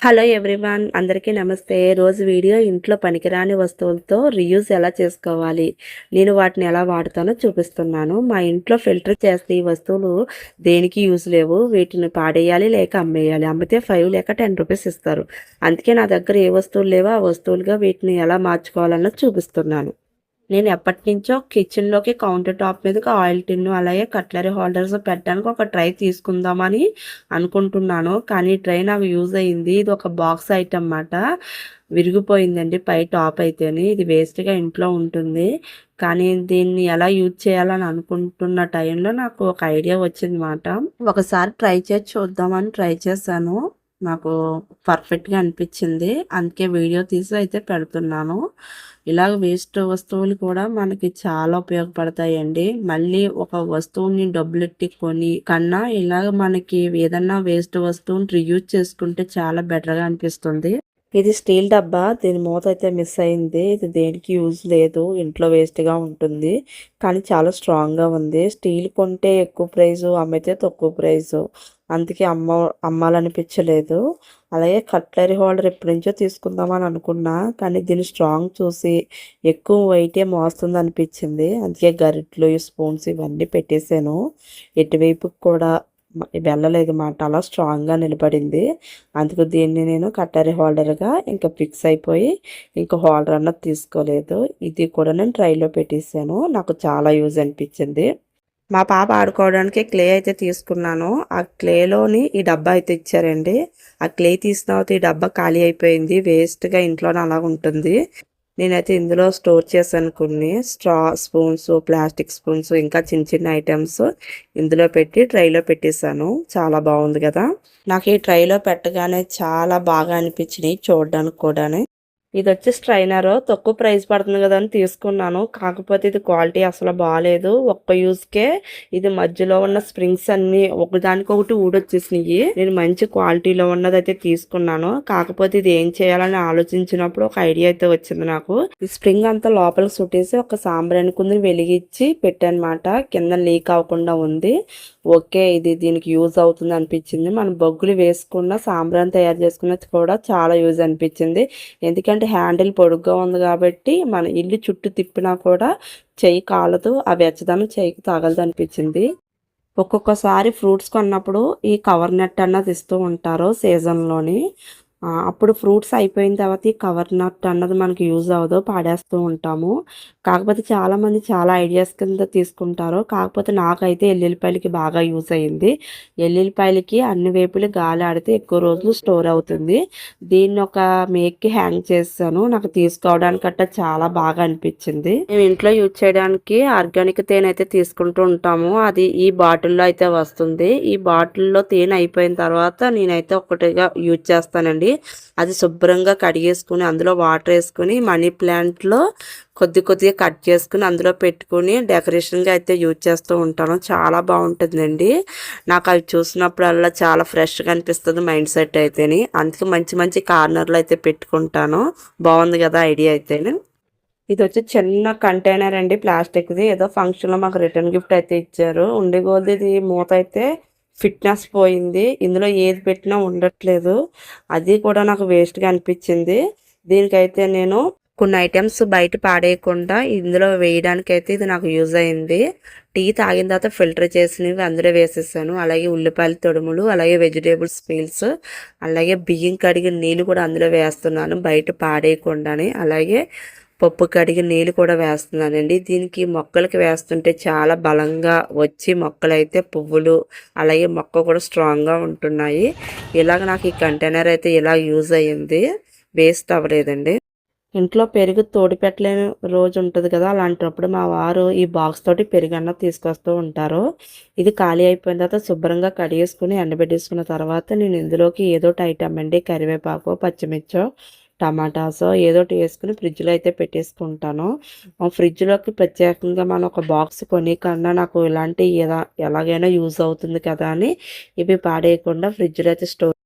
Hello everyone, అందరికీ నమస్తే. రోజు వీడియో ఇంట్లో పనికిరాని వస్తువులతో రీయూజ్ ఎలా చేసుకోవాలి, నేను వాటిని ఎలా వాడుతానో చూపిస్తున్నాను. మా ఇంట్లో ఫిల్టర్ చేస్తే ఈ వస్తువులు దేనికి యూజ్ లేవు, వీటిని పాడేయాలి లేక అమ్మేయాలి. అమ్మితే 5 లేక 10 రూపీస్ ఇస్తారు. అందుకే నా దగ్గర ఏ వస్తువులు లేవో ఆ వస్తువులుగా వీటిని ఎలా మార్చుకోవాలన్నది చూపిస్తున్నాను. నేను ఎప్పటినుంచో కిచెన్లోకి కౌంటర్ టాప్ మీదకి ఆయిల్ టిన్ను అలాగే కట్లరీ హోల్డర్స్ పెట్టడానికి ఒక ట్రై తీసుకుందామని అనుకుంటున్నాను. కానీ ట్రై నాకు యూజ్ అయింది. ఇది ఒక బాక్స్ ఐటమ్ అన్నమాట. విరిగిపోయిందండి పై టాప్ అయితేని. ఇది వేస్ట్గా ఇంట్లో ఉంటుంది. కానీ దీన్ని ఎలా యూజ్ చేయాలని అనుకుంటున్న టైంలో నాకు ఒక ఐడియా వచ్చిందన్నమాట. ఒకసారి ట్రై చేసి చూద్దామని ట్రై చేశాను. నాకు పర్ఫెక్ట్గా అనిపించింది. అందుకే వీడియో తీసి అయితే పెడుతున్నాను. ఇలాగ వేస్ట్ వస్తువులు కూడా మనకి చాలా ఉపయోగపడతాయండి. మళ్ళీ ఒక వస్తువుని డబ్బులెట్టి కొని కన్నా ఇలాగ మనకి ఏదన్నా వేస్ట్ వస్తువుని రీయూజ్ చేసుకుంటే చాలా బెటర్గా అనిపిస్తుంది. ఇది స్టీల్ డబ్బా. దీని మూత అయితే మిస్ అయింది. ఇది దేనికి యూజ్ లేదు, ఇంట్లో వేస్ట్గా ఉంటుంది. కానీ చాలా స్ట్రాంగ్గా ఉంది. స్టీల్ కొంటే ఎక్కువ ప్రైజు, అమ్మితే తక్కువ ప్రైజు. అందుకే అమ్మాలనిపించలేదు. అలాగే కట్లరీ హోల్డర్ ఎప్పటి నుంచో తీసుకుందామని అనుకున్నా, కానీ దీని స్ట్రాంగ్ చూసి ఎక్కువ వెయిటే మోస్తుంది అనిపించింది. అందుకే గరిట్లు, స్పూన్స్ ఇవన్నీ పెట్టేశాను. ఎటువైపు కూడా వెళ్ళలేదు మాట, అలా స్ట్రాంగ్గా నిలబడింది. అందుకు దీన్ని నేను కట్లరీ హోల్డర్గా ఇంకా ఫిక్స్ అయిపోయి ఇంకా హోల్డర్ అన్నది తీసుకోలేదు. ఇది కూడా నేను ట్రైలో పెట్టేశాను. నాకు చాలా యూజ్ అనిపించింది. మా పాప ఆడుకోవడానికి క్లే అయితే తీసుకున్నాను. ఆ క్లేలోని ఈ డబ్బా అయితే ఇచ్చారండి. ఆ క్లే తీసిన తర్వాత ఈ డబ్బా ఖాళీ అయిపోయింది. వేస్ట్గా ఇంట్లోనే అలా ఉంటుంది. నేనైతే ఇందులో స్టోర్ చేశాను కొన్ని స్పూన్స్, ప్లాస్టిక్ స్పూన్స్, ఇంకా చిన్న చిన్న ఐటమ్స్ ఇందులో పెట్టి ట్రైలో పెట్టేశాను. చాలా బాగుంది కదా. నాకు ఈ ట్రైలో పెట్టగానే చాలా బాగా అనిపించినాయి చూడడానికి కూడా. ఇది వచ్చి స్ట్రైనర్. తక్కువ ప్రైస్ పడుతుంది కదా అని తీసుకున్నాను. కాకపోతే ఇది క్వాలిటీ అసలు బాగాలేదు. ఒక్క యూజ్కే ఇది మధ్యలో ఉన్న స్ప్రింగ్స్ అన్ని ఒకదానికొకటి ఊడొచ్చేసినాయి. నేను మంచి క్వాలిటీలో ఉన్నది అయితే తీసుకున్నాను. కాకపోతే ఇది ఏం చేయాలని ఆలోచించినప్పుడు ఒక ఐడియా అయితే వచ్చింది నాకు. ఈ స్ప్రింగ్ అంతా లోపలికి చుట్టేసి ఒక సాంబ్రాణి కుందని వెలిగించి పెట్టానమాట. కింద లీక్ అవ్వకుండా ఉంది. ఓకే, ఇది దీనికి యూజ్ అవుతుంది అనిపించింది. మనం బొగ్గులు వేసుకున్న సాంబ్రాన్ని తయారు చేసుకున్నది కూడా చాలా యూజ్ అనిపించింది. ఎందుకంటే హ్యాండిల్ పొడుగ్గా ఉంది కాబట్టి మన ఇల్లు చుట్టూ తిప్పినా కూడా చెయ్యి కాలదు. ఆ వెచ్చదనం చెయ్యికి తగలదు అనిపించింది. ఒక్కొక్కసారి ఫ్రూట్స్ కొన్నప్పుడు ఈ కవర్ నెట్ అన్నది ఇస్తూ ఉంటారు సీజన్లోని. అప్పుడు ఫ్రూట్స్ అయిపోయిన తర్వాత ఈ కవర్ నట్ అన్నది మనకి యూజ్ అవ్వదు, పాడేస్తూ ఉంటాము. కాకపోతే చాలామంది చాలా ఐడియాస్ కింద తీసుకుంటారు. కాకపోతే నాకైతే ఎల్లుల్లిపాయలకి బాగా యూజ్ అయ్యింది. ఎల్లుల్లిపాయలకి అన్ని వైపులు గాలి ఆడితే ఎక్కువ రోజులు స్టోర్ అవుతుంది. దీన్ని ఒక మేక్కి హ్యాంగ్ చేస్తాను. నాకు తీసుకోవడానికి అట్ట చాలా బాగా అనిపించింది. మేము ఇంట్లో యూజ్ చేయడానికి ఆర్గానిక్ తేనె అయితే తీసుకుంటూ ఉంటాము. అది ఈ బాటిల్లో అయితే వస్తుంది. ఈ బాటిల్లో తేనె అయిపోయిన తర్వాత నేనైతే ఒకటిగా యూజ్ చేస్తానండి. అది శుభ్రంగా కడిగేసుకుని అందులో వాటర్ వేసుకుని మనీ ప్లాంట్లో కొద్దిగా కట్ చేసుకుని అందులో పెట్టుకుని డెకరేషన్గా అయితే యూజ్ చేస్తూ ఉంటాను. చాలా బాగుంటుందండి. నాకు అవి చూసినప్పుడల్లా చాలా ఫ్రెష్గా అనిపిస్తుంది మైండ్ సెట్ అయితేని. అందుకే మంచి మంచి కార్నర్లు అయితే పెట్టుకుంటాను. బాగుంది కదా ఐడియా అయితేనే. ఇది వచ్చి చిన్న కంటైనర్ అండి, ప్లాస్టిక్ది. ఏదో ఫంక్షన్లో మాకు రిటర్న్ గిఫ్ట్ అయితే ఇచ్చారు. ఉండిగోది ఇది మూత అయితే ఫిట్నెస్ పోయింది. ఇందులో ఏది పెట్టినా ఉండట్లేదు. అది కూడా నాకు వేస్ట్గా అనిపించింది. దీనికైతే నేను కొన్ని ఐటమ్స్ బయట పాడేయకుండా ఇందులో వేయడానికైతే ఇది నాకు యూజ్ అయింది. టీ తాగిన తర్వాత ఫిల్టర్ చేసినవి అందులో వేసేసాను. అలాగే ఉల్లిపాయల తొడుములు, అలాగే వెజిటేబుల్స్ పీల్స్, అలాగే బియ్యం కడిగిన నీళ్ళు కూడా అందులో వేస్తున్నాను బయట పాడేయకుండానే. అలాగే పప్పు కడిగి నీళ్ళు కూడా వేస్తున్నానండి. దీనికి మొక్కలకి వేస్తుంటే చాలా బలంగా వచ్చి మొక్కలైతే పువ్వులు అలాగే మొక్క కూడా స్ట్రాంగ్గా ఉంటున్నాయి. ఇలాగ నాకు ఈ కంటైనర్ అయితే ఇలా యూజ్ అయ్యింది. వేస్ట్ అవ్వలేదండి. ఇంట్లో పెరుగు తోడి పెట్టలేని రోజు ఉంటుంది కదా, అలాంటప్పుడు మా వారు ఈ బాక్స్ తోటి పెరుగన్న తీసుకొస్తూ ఉంటారు. ఇది ఖాళీ అయిపోయిన తర్వాత శుభ్రంగా కడిగేసుకుని ఎండబెట్టేసుకున్న తర్వాత నేను ఇందులోకి ఏదోటి ఐటమ్ అండి, కరివేపాకు, పచ్చిమిర్చో, టమాటాసో ఏదోటి వేసుకుని ఫ్రిడ్జ్లో అయితే పెట్టేసుకుంటాను. ఫ్రిడ్జ్లోకి ప్రత్యేకంగా మనం ఒక బాక్స్ కొని కన్నా నాకు ఇలాంటి ఎలాగైనా యూజ్ అవుతుంది కదా అని ఇవి పాడేయకుండా ఫ్రిడ్జ్లో అయితే స్టోర్